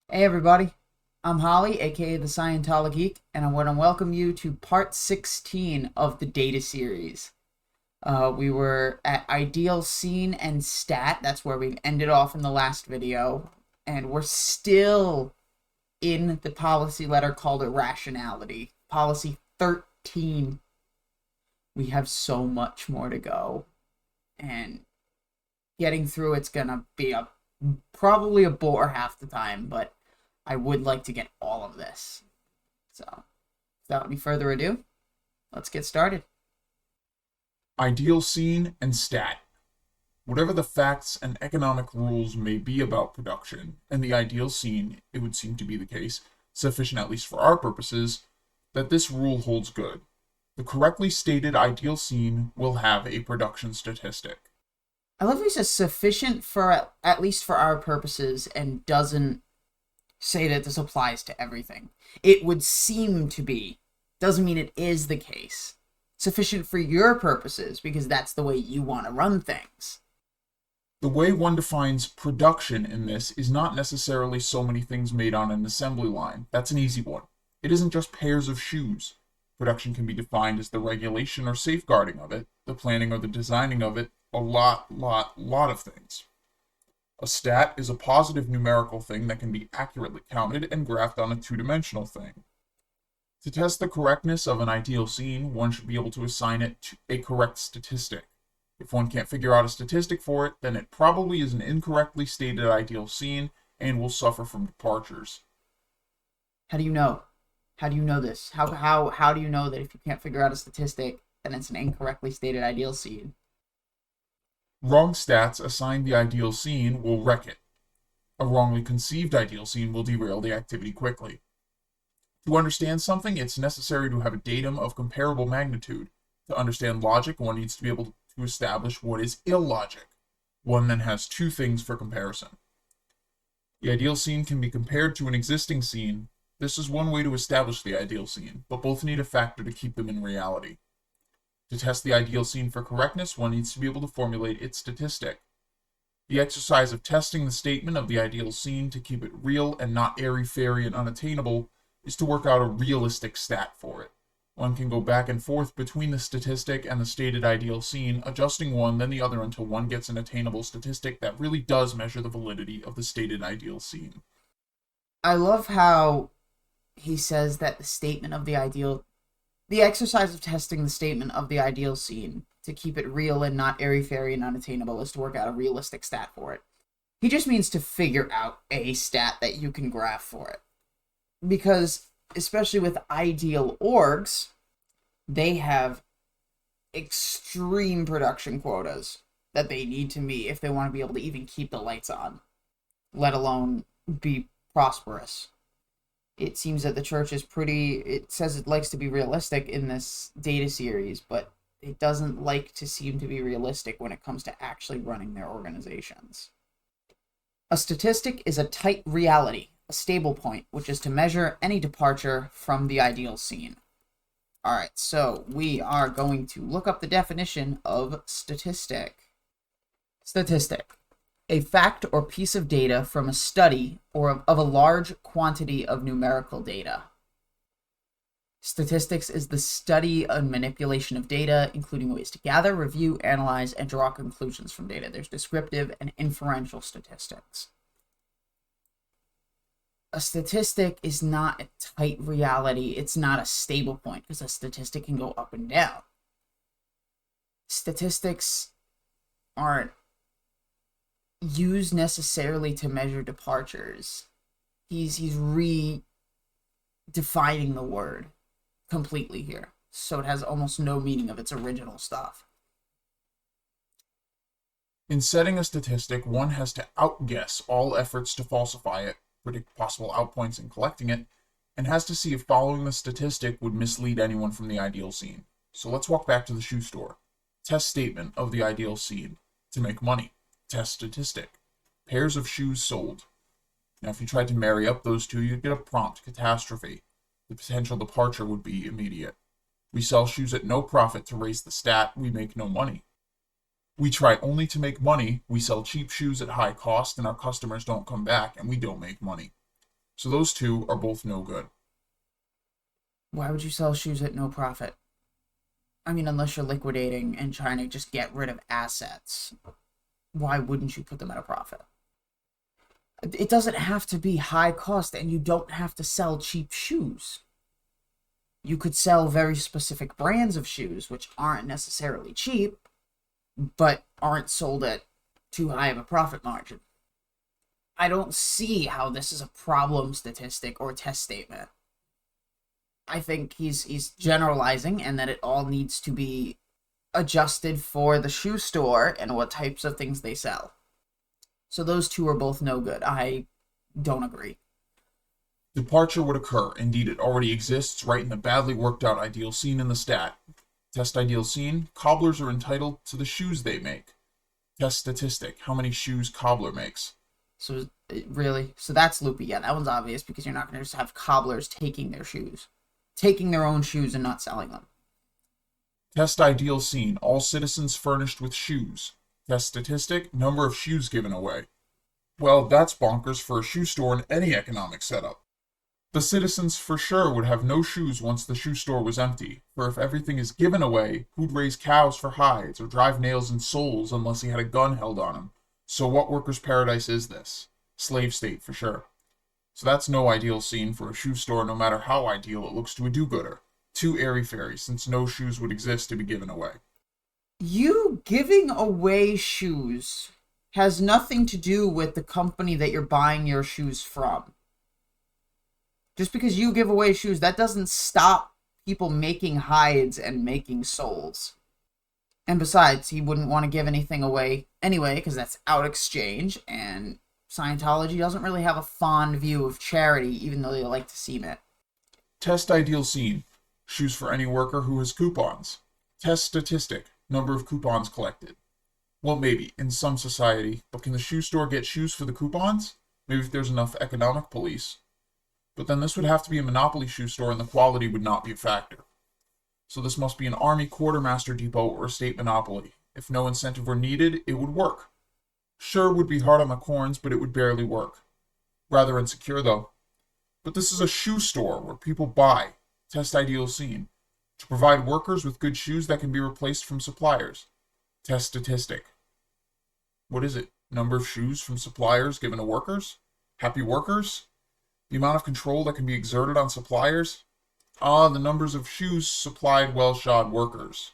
Hey everybody, I'm Holly, aka the Scientologeek, and I want to welcome you to part 16 of the data series. We were at ideal scene and stat, that's where we ended off in the last video, and we're still in the policy letter called Irrationality. Policy 13. We have so much more to go, and getting through it's gonna be probably a bore half the time, but I would like to get all of this. So, without any further ado, let's get started. Ideal scene and stat. Whatever the facts and economic rules may be about production, and the ideal scene, it would seem to be the case, sufficient at least for our purposes, that this rule holds good. The correctly stated ideal scene will have a production statistic. I love he says sufficient for at least for our purposes and doesn't say that this applies to everything. It would seem to be. Doesn't mean it is the case. Sufficient for your purposes because that's the way you want to run things. The way one defines production in this is not necessarily so many things made on an assembly line. That's an easy one. It isn't just pairs of shoes. Production can be defined as the regulation or safeguarding of it, the planning or the designing of it, a lot of things. A stat is a positive numerical thing that can be accurately counted and graphed on a two-dimensional thing. To test the correctness of an ideal scene, one should be able to assign it a correct statistic. If one can't figure out a statistic for it, then it probably is an incorrectly stated ideal scene and will suffer from departures. How do you know? How do you know this? How do you know that if you can't figure out a statistic, then it's an incorrectly stated ideal scene? Wrong stats assigned the ideal scene will wreck it. A wrongly conceived ideal scene will derail the activity quickly. To understand something, it's necessary to have a datum of comparable magnitude. To understand logic, one needs to be able to establish what is illogic. One then has two things for comparison. The ideal scene can be compared to an existing scene. This is one way to establish the ideal scene, but both need a factor to keep them in reality. To test the ideal scene for correctness, one needs to be able to formulate its statistic. The exercise of testing the statement of the ideal scene to keep it real and not airy-fairy and unattainable is to work out a realistic stat for it. One can go back and forth between the statistic and the stated ideal scene, adjusting one then the other until one gets an attainable statistic that really does measure the validity of the stated ideal scene. I love how he says that the exercise of testing the statement of the ideal scene to keep it real and not airy-fairy and unattainable is to work out a realistic stat for it. He just means to figure out a stat that you can graph for it. Because, especially with ideal orgs, they have extreme production quotas that they need to meet if they want to be able to even keep the lights on, let alone be prosperous. It seems that the church is it says it likes to be realistic in this data series, but it doesn't like to seem to be realistic when it comes to actually running their organizations. A statistic is a tight reality, a stable point, which is to measure any departure from the ideal scene. Alright, so we are going to look up the definition of statistic. Statistic. A fact or piece of data from a study or of a large quantity of numerical data. Statistics is the study and manipulation of data, including ways to gather, review, analyze, and draw conclusions from data. There's descriptive and inferential statistics. A statistic is not a tight reality. It's not a stable point because a statistic can go up and down. Statistics aren't used necessarily to measure departures. He's redefining the word completely here, so it has almost no meaning of its original stuff. In setting a statistic, one has to outguess all efforts to falsify it, predict possible outpoints in collecting it, and has to see if following the statistic would mislead anyone from the ideal scene. So let's walk back to the shoe store. Test statement of the ideal scene. To make money. Test statistic. Pairs of shoes sold. Now if you tried to marry up those two, you'd get a prompt catastrophe. The potential departure would be immediate. We sell shoes at no profit to raise the stat, we make no money. We try only to make money, we sell cheap shoes at high cost, and our customers don't come back, and we don't make money. So those two are both no good. Why would you sell shoes at no profit? I mean, unless you're liquidating and trying to just get rid of assets, why wouldn't you put them at a profit? It doesn't have to be high cost, and you don't have to sell cheap shoes. You could sell very specific brands of shoes, which aren't necessarily cheap, but aren't sold at too high of a profit margin. I don't see how this is a problem statistic or test statement. I think he's generalizing, and that it all needs to be adjusted for the shoe store and what types of things they sell. So those two are both no good. I don't agree. Departure would occur. Indeed, it already exists right in the badly worked out ideal scene in the stat. Test ideal scene, cobblers are entitled to the shoes they make. Test statistic, how many shoes cobbler makes. So really? So that's loopy. Yeah, that one's obvious, because you're not going to just have cobblers taking their shoes. Taking their own shoes and not selling them. Test ideal scene, all citizens furnished with shoes. Test statistic, number of shoes given away. Well, that's bonkers for a shoe store in any economic setup. The citizens for sure would have no shoes once the shoe store was empty, for if everything is given away, who'd raise cows for hides or drive nails in soles unless he had a gun held on him? So what workers' paradise is this? Slave state for sure. So that's no ideal scene for a shoe store, no matter how ideal it looks to a do-gooder. Too airy-fairy, since no shoes would exist to be given away. You giving away shoes has nothing to do with the company that you're buying your shoes from. Just because you give away shoes, that doesn't stop people making hides and making soles. And besides, he wouldn't want to give anything away anyway, because that's out exchange, and Scientology doesn't really have a fond view of charity, even though they like to seem it. Test ideal scene. Shoes for any worker who has coupons. Test statistic. Number of coupons collected. Well, maybe, in some society, but can the shoe store get shoes for the coupons? Maybe if there's enough economic police. But then this would have to be a monopoly shoe store, and the quality would not be a factor. So this must be an army quartermaster depot or a state monopoly. If no incentive were needed, it would work. Sure, it would be hard on the corns, but it would barely work. Rather insecure, though. But this is a shoe store where people buy. Test ideal scene. To provide workers with good shoes that can be replaced from suppliers. Test statistic. What is it? Number of shoes from suppliers given to workers? Happy workers? The amount of control that can be exerted on suppliers? Ah, the numbers of shoes supplied well-shod workers.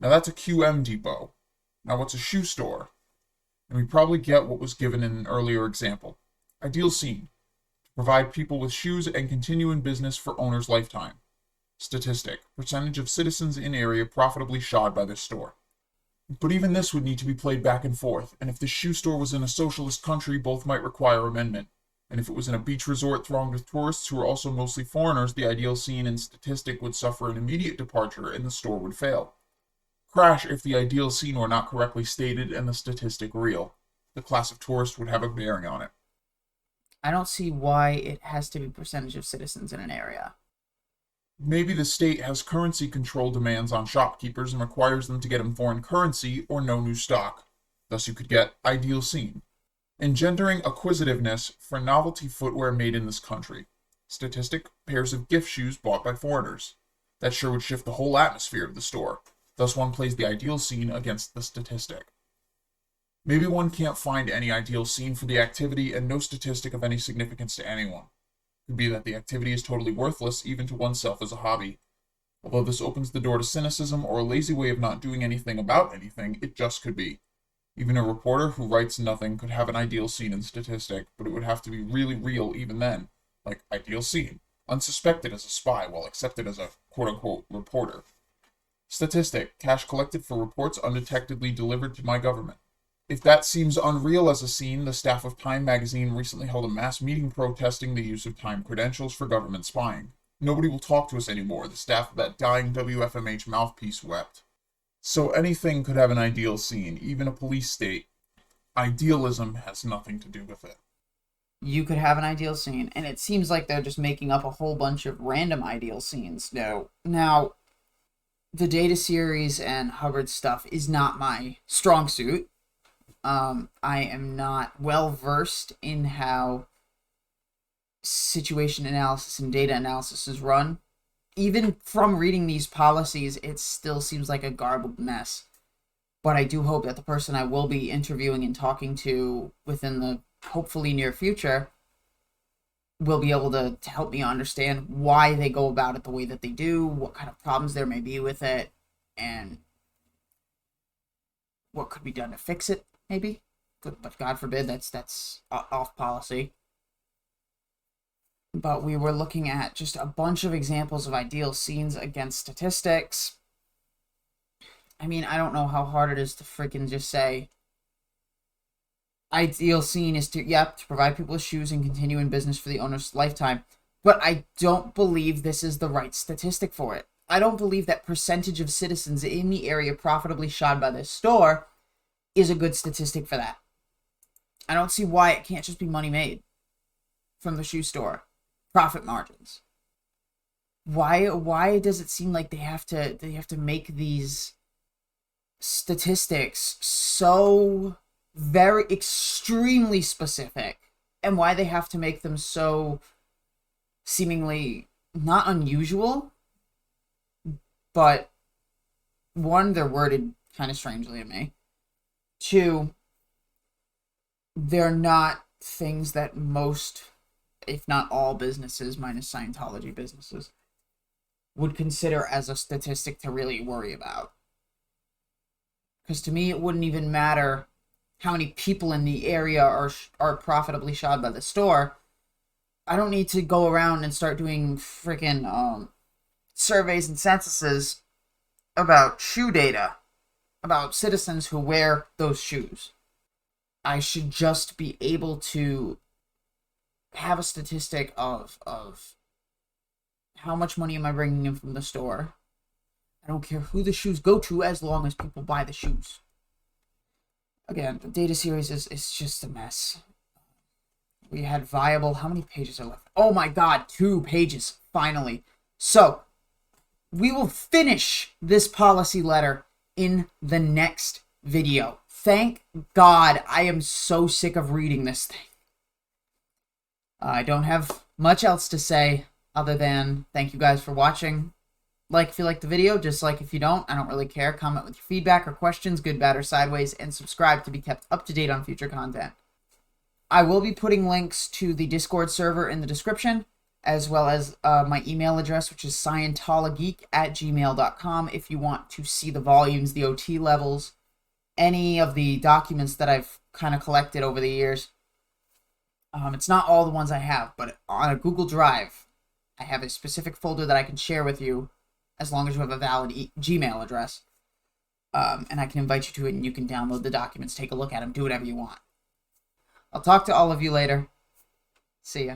Now that's a QM depot. Now what's a shoe store? And we probably get what was given in an earlier example. Ideal scene. To provide people with shoes and continue in business for owner's lifetime. Statistic. Percentage of citizens in area profitably shod by this store. But even this would need to be played back and forth, and if the shoe store was in a socialist country, both might require amendment. And if it was in a beach resort thronged with tourists who are also mostly foreigners, the ideal scene and statistic would suffer an immediate departure and the store would fail. Crash if the ideal scene were not correctly stated and the statistic real. The class of tourist would have a bearing on it. I don't see why it has to be percentage of citizens in an area. Maybe the state has currency control demands on shopkeepers and requires them to get in foreign currency or no new stock. Thus you could get ideal scene. Engendering acquisitiveness for novelty footwear made in this country. Statistic, pairs of gift shoes bought by foreigners. That sure would shift the whole atmosphere of the store. Thus one plays the ideal scene against the statistic. Maybe one can't find any ideal scene for the activity and no statistic of any significance to anyone. It could be that the activity is totally worthless even to oneself as a hobby. Although this opens the door to cynicism or a lazy way of not doing anything about anything, it just could be. Even a reporter who writes nothing could have an ideal scene and statistic, but it would have to be really real even then. Like, ideal scene. Unsuspected as a spy while accepted as a quote-unquote reporter. Statistic. Cash collected for reports undetectedly delivered to my government. If that seems unreal as a scene, the staff of Time magazine recently held a mass meeting protesting the use of Time credentials for government spying. Nobody will talk to us anymore, the staff of that dying WFMH mouthpiece wept. So anything could have an ideal scene, even a police state. Idealism has nothing to do with it. You could have an ideal scene, and it seems like they're just making up a whole bunch of random ideal scenes. No. Now, the data series and Hubbard stuff is not my strong suit. I am not well versed in how situation analysis and data analysis is run, even from reading these policies, it still seems like a garbled mess. But I do hope that the person I will be interviewing and talking to within the hopefully near future will be able to help me understand why they go about it the way that they do, what kind of problems there may be with it, and what could be done to fix it, maybe. But God forbid, that's off policy. But we were looking at just a bunch of examples of ideal scenes against statistics. I mean, I don't know how hard it is to freaking just say ideal scene is to provide people with shoes and continue in business for the owner's lifetime. But I don't believe this is the right statistic for it. I don't believe that percentage of citizens in the area profitably shod by this store is a good statistic for that. I don't see why it can't just be money made from the shoe store. Profit margins. Why does it seem like they have to make these statistics so very extremely specific, and why they have to make them so seemingly not unusual, but one, they're worded kind of strangely to me. Two, they're not things that most, if not all businesses, minus Scientology businesses, would consider as a statistic to really worry about. Because to me, it wouldn't even matter how many people in the area are profitably shod by the store. I don't need to go around and start doing freaking surveys and censuses about shoe data, about citizens who wear those shoes. I should just be able to have a statistic of how much money am I bringing in from the store. I don't care who the shoes go to as long as people buy the shoes. Again, the data series is just a mess. We had viable... How many pages are left? Oh my god, 2 pages, finally. So, we will finish this policy letter in the next video. Thank God. I am so sick of reading this thing. I don't have much else to say other than thank you guys for watching. Like if you like the video, dislike if you don't. I don't really care. Comment with your feedback or questions, good, bad, or sideways, and subscribe to be kept up to date on future content. I will be putting links to the Discord server in the description, as well as my email address, which is scientologeek@gmail.com, if you want to see the volumes, the OT levels, any of the documents that I've kind of collected over the years. It's not all the ones I have, but on a Google Drive, I have a specific folder that I can share with you as long as you have a valid Gmail address. And I can invite you to it, and you can download the documents, take a look at them, do whatever you want. I'll talk to all of you later. See ya.